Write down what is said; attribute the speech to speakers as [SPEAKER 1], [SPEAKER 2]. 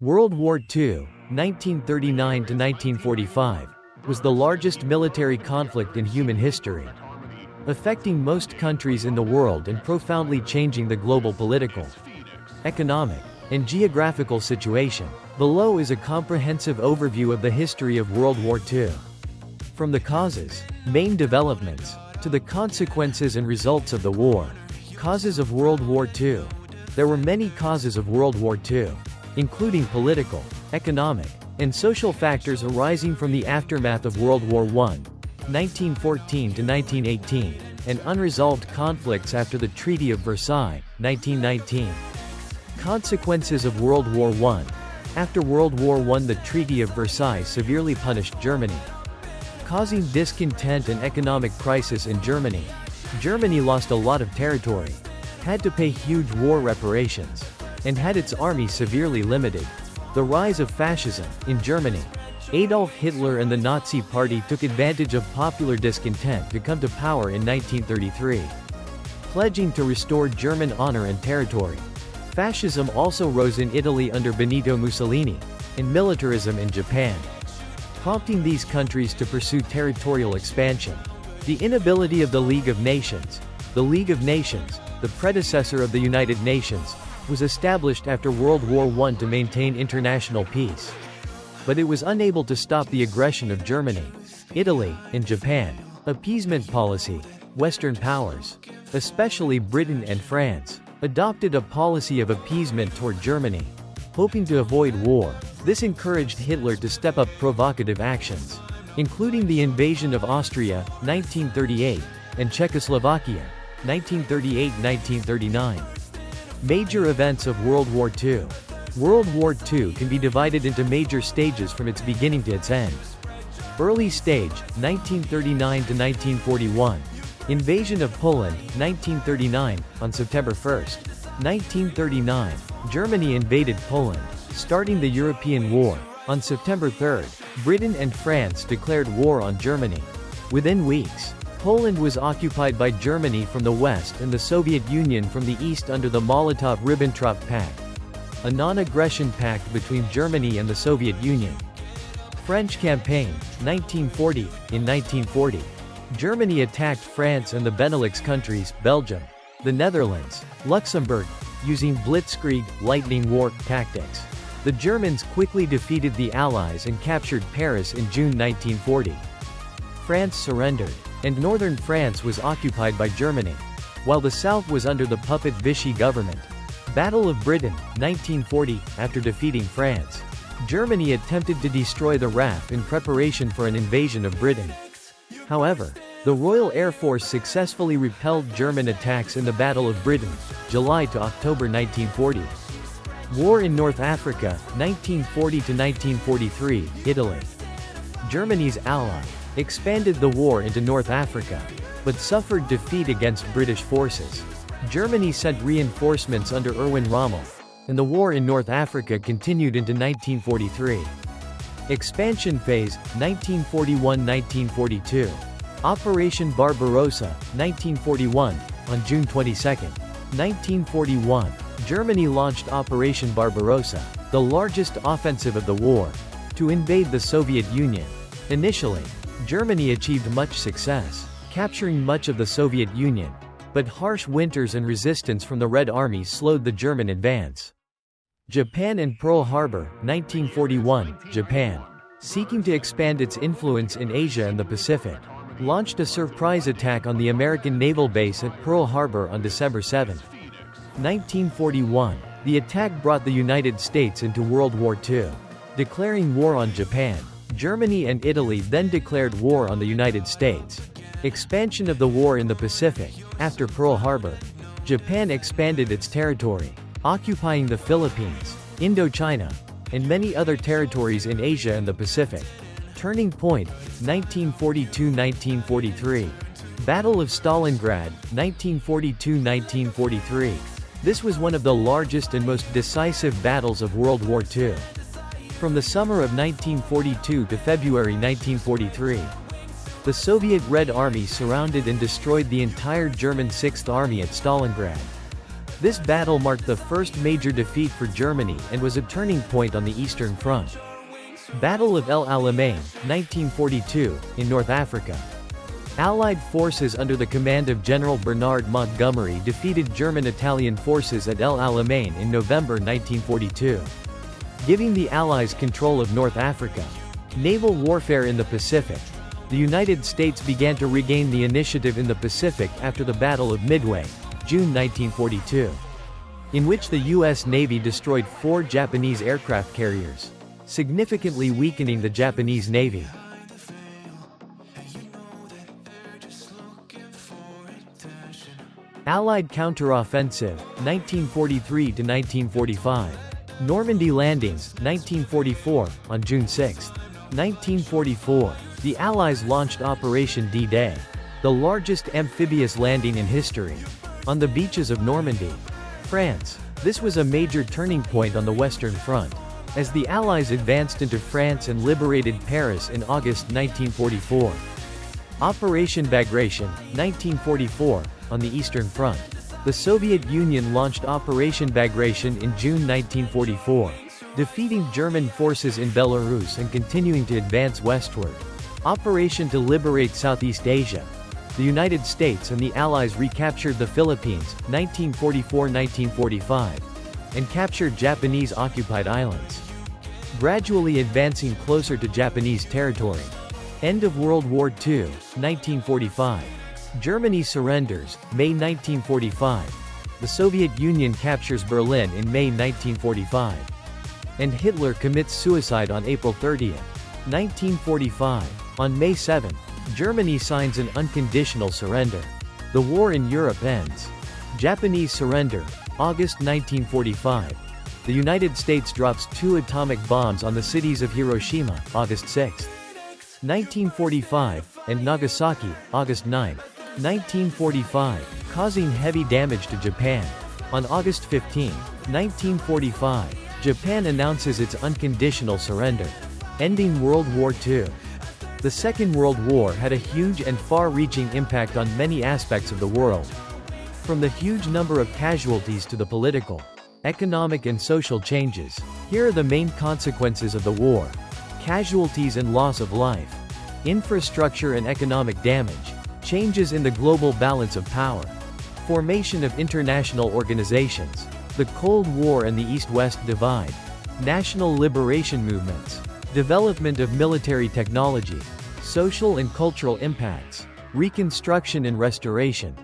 [SPEAKER 1] World War II, 1939 to 1945, was the largest military conflict in human history, affecting most countries in the world and profoundly changing the global political, economic, and geographical situation. Below is a comprehensive overview of the history of World War II. From the causes, main developments, to the consequences and results of the war. Causes of World War II. There were many causes of World War II, including political, economic, and social factors arising from the aftermath of World War I, 1914 to 1918, and unresolved conflicts after the Treaty of Versailles, 1919. Consequences of World War I. After World War I, the Treaty of Versailles severely punished Germany, causing discontent and economic crisis in Germany. Germany lost a lot of territory, had to pay huge war reparations, and had its army severely limited. The rise of fascism in Germany. Adolf Hitler and the Nazi Party took advantage of popular discontent to come to power in 1933, pledging to restore German honor and territory. Fascism also rose in Italy under Benito Mussolini, and militarism in Japan, prompting these countries to pursue territorial expansion. The inability of the League of Nations. The League of Nations, the predecessor of the United Nations, was established after World War I to maintain international peace. But it was unable to stop the aggression of Germany, Italy, and Japan. Appeasement policy. Western powers, especially Britain and France, adopted a policy of appeasement toward Germany, hoping to avoid war. This encouraged Hitler to step up provocative actions, including the invasion of Austria, 1938, and Czechoslovakia, 1938-1939. Major events of World War II. World War II can be divided into major stages from its beginning to its end. Early stage, 1939 to 1941. Invasion of Poland, 1939, on September 1, 1939, Germany invaded Poland, starting the European War. On September 3, Britain and France declared war on Germany. Within weeks, Poland was occupied by Germany from the west and the Soviet Union from the east under the Molotov-Ribbentrop Pact, a non-aggression pact between Germany and the Soviet Union. French Campaign, 1940. In 1940, Germany attacked France and the Benelux countries, Belgium, the Netherlands, Luxembourg, using blitzkrieg, lightning war tactics. The Germans quickly defeated the Allies and captured Paris in June 1940. France surrendered, and northern France was occupied by Germany, while the south was under the puppet Vichy government. Battle of Britain, 1940. After defeating France, Germany attempted to destroy the RAF in preparation for an invasion of Britain. However, the Royal Air Force successfully repelled German attacks in the Battle of Britain, July to October 1940. War in North Africa, 1940 to 1943, Italy. Germany's ally, expanded the war into North Africa, but suffered defeat against British forces. Germany sent reinforcements under Erwin Rommel, and the war in North Africa continued into 1943. Expansion phase, 1941–1942. Operation Barbarossa, 1941, on June 22, 1941, Germany launched Operation Barbarossa, the largest offensive of the war, to invade the Soviet Union. Initially, Germany achieved much success, capturing much of the Soviet Union, but harsh winters and resistance from the Red Army slowed the German advance. Japan and Pearl Harbor, 1941, Japan, seeking to expand its influence in Asia and the Pacific, launched a surprise attack on the American naval base at Pearl Harbor on December 7, 1941. The attack brought the United States into World War II. Declaring war on Japan, Germany and Italy then declared war on the United States. Expansion of the war in the Pacific. After Pearl Harbor, Japan expanded its territory, occupying the Philippines, Indochina, and many other territories in Asia and the Pacific. Turning point, 1942–1943. Battle of Stalingrad, 1942–1943. This was one of the largest and most decisive battles of World War II. From the summer of 1942 to February 1943, the Soviet Red Army surrounded and destroyed the entire German Sixth Army at Stalingrad. This battle marked the first major defeat for Germany and was a turning point on the Eastern Front. Battle of El Alamein, 1942, in North Africa. Allied forces under the command of General Bernard Montgomery defeated German-Italian forces at El Alamein in November 1942. Giving the Allies control of North Africa. Naval warfare in the Pacific. The United States began to regain the initiative in the Pacific after the Battle of Midway, June 1942, in which the U.S. Navy destroyed 4 Japanese aircraft carriers, significantly weakening the Japanese Navy. Allied counteroffensive, 1943–1945. Normandy landings, 1944, on June 6, 1944. The Allies launched Operation D-Day, the largest amphibious landing in history, on the beaches of Normandy, France. This was a major turning point on the Western Front, as the Allies advanced into France and liberated Paris in August 1944. Operation Bagration, 1944, on the Eastern Front. The Soviet Union launched Operation Bagration in June 1944, defeating German forces in Belarus and continuing to advance westward. Operation to liberate Southeast Asia. The United States and the Allies recaptured the Philippines, 1944–1945, and captured Japanese-occupied islands, gradually advancing closer to Japanese territory. End of World War II, 1945. Germany surrenders, May 1945. The Soviet Union captures Berlin in May 1945. And Hitler commits suicide on April 30, 1945. On May 7, Germany signs an unconditional surrender. The war in Europe ends. Japanese surrender, August 1945. The United States drops 2 atomic bombs on the cities of Hiroshima, August 6, 1945, and Nagasaki, August 9, 1945, causing heavy damage to Japan. On August 15, 1945, Japan announces its unconditional surrender, ending World War II. The Second World War had a huge and far-reaching impact on many aspects of the world. From the huge number of casualties to the political, economic and social changes. Here are the main consequences of the war. Casualties and loss of life. Infrastructure and economic damage. Changes in the global balance of power. Formation of international organizations. The Cold War and the East-West divide. National liberation movements. Development of military technology. Social and cultural impacts. Reconstruction and restoration.